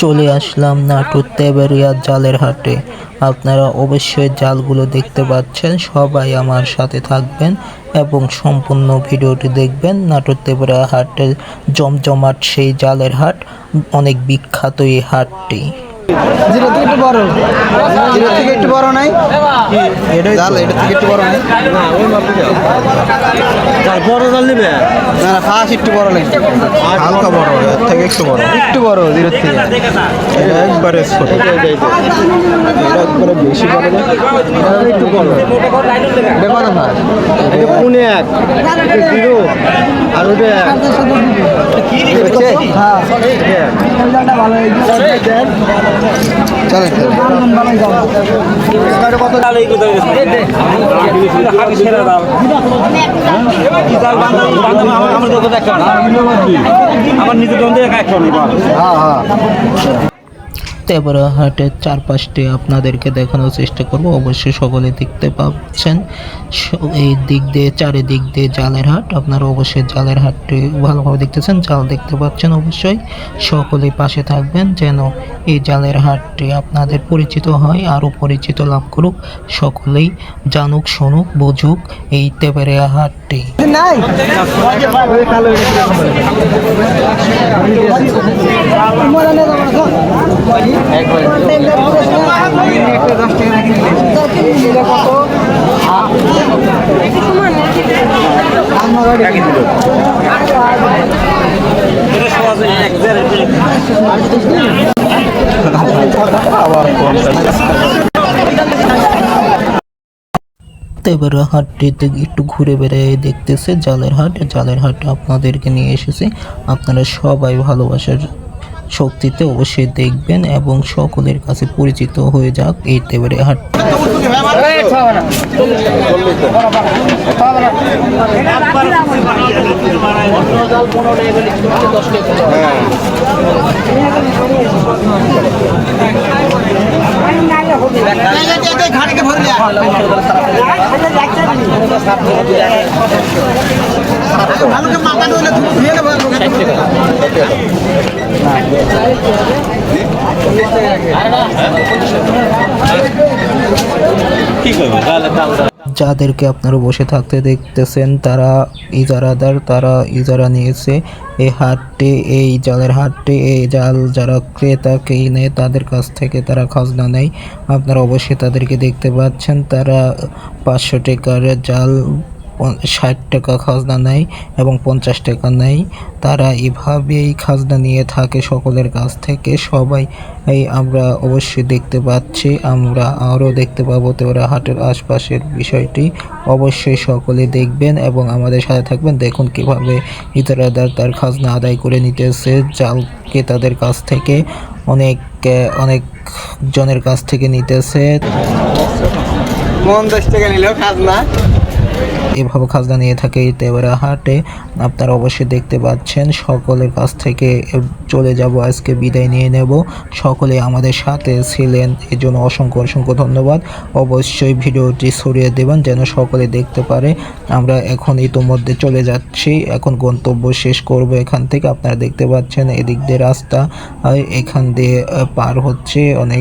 চলে আসলাম নাটোর তেবেরিয়া জালের হাটে। আপনারা অবশ্যই জালগুলো দেখতে পাচ্ছেন। সবাই আমার সাথে থাকবেন এবং সম্পূর্ণ ভিডিওটি দেখবেন। নাটোর তেবেরিয়া হাটের জমজমাট সেই জালের হাট, অনেক বিখ্যাত এই হাটটি। জিরো থেকে একটু বড়, জিরো থেকে একটু বড় নাই, জাল এটা থেকে একটু বড় নাই, বড় জাল নিবে না না ফাঁস একটু বড় লাগবে, হালকা বড়, এর থেকে একটু বড় জিরো থেকে একবারে ছোট, এটা একবারে বেশি বড় না, এটা একটু বড় ব্যাপার না ভাই, এটা পুনে এক জিরো আর ওটা হ্যাঁ ভালো চলে কত জাল আমার নিজের তেবেরিয়া হাটের চারপাশটি আপনাদেরকে দেখানোর চেষ্টা করব। অবশ্যই সকলে দেখতে পাচ্ছেন এই দিক দিয়ে, চারিদিক দিয়ে জালের হাট। আপনারা অবশ্যই জালের হাটটি ভালোভাবে দেখতেছেন, জাল দেখতে পাচ্ছেন। অবশ্যই সকলেই পাশে থাকবেন যেন এই জালের হাটটি আপনাদের পরিচিত হয়, আরও পরিচিত লাভ করুক, সকলেই জানুক, শুনুক, বুঝুক এই তেবেরিয়া হাটটি। নাই তেবেরিয়া হাটটিতে একটু ঘুরে বেড়ায় দেখতেছে জালের হাট। জালের হাট আপনাদেরকে নিয়ে এসেছে। আপনারা সবাই ভালোবাসার শক্তিতে অবশ্যই দেখবেন এবং সকলের কাছে পরিচিত হয়ে যাক এই তেবেরিয়া হাট। ঘাটকে ভরে মাথা যাদেরকে আপনারা বসে থাকতে দেখতেছেন তারা ইজারাদার, তারা ইজারা নিয়েছে এই হাটটি, এই জালের হাটটি। এই জাল যারা ক্রেতা কিনে তাদের কাছ থেকে তারা খাজনা নেয়। আপনারা অবশ্যই তাদেরকে দেখতে পাচ্ছেন, তারা 500 টাকার জাল 60 টাকা খাজনা নেয় এবং 50 টাকা নেয়। তারা এভাবেই খাজনা নিয়ে থাকে সকলের কাছ থেকে। সবাই আমরা অবশ্যই দেখতে পাচ্ছি, আমরা আরও দেখতে পাবো তেবেরিয়া হাটের আশপাশের বিষয়টি। অবশ্যই সকলে দেখবেন এবং আমাদের সাথে থাকবেন। দেখুন কিভাবে ইজারাদার তার খাজনা আদায় করে নিতেছে জালকে তাদের কাছ থেকে, অনেক জনের কাছ থেকে নিতেছে। 10 টাকা নিলেও খাজনা এভাবে খাজনা নিয়ে থাকে এই তেবেরিয়া হাটে। আপনারা অবশ্যই দেখতে পাচ্ছেন। সকলের কাছ থেকে চলে যাব, আজকে বিদায় নিয়ে নেব। সকলে আমাদের সাথে ছিলেন, এর জন্য অসংখ্য ধন্যবাদ। অবশ্যই ভিডিওটি ছড়িয়ে দেবেন যেন সকলে দেখতে পারে। আমরা এখন ইতোমধ্যে চলে যাচ্ছি, এখন গন্তব্য শেষ করব এখান থেকে। আপনারা দেখতে পাচ্ছেন এদিক দিয়ে রাস্তা, এখান দিয়ে পার হচ্ছে অনেক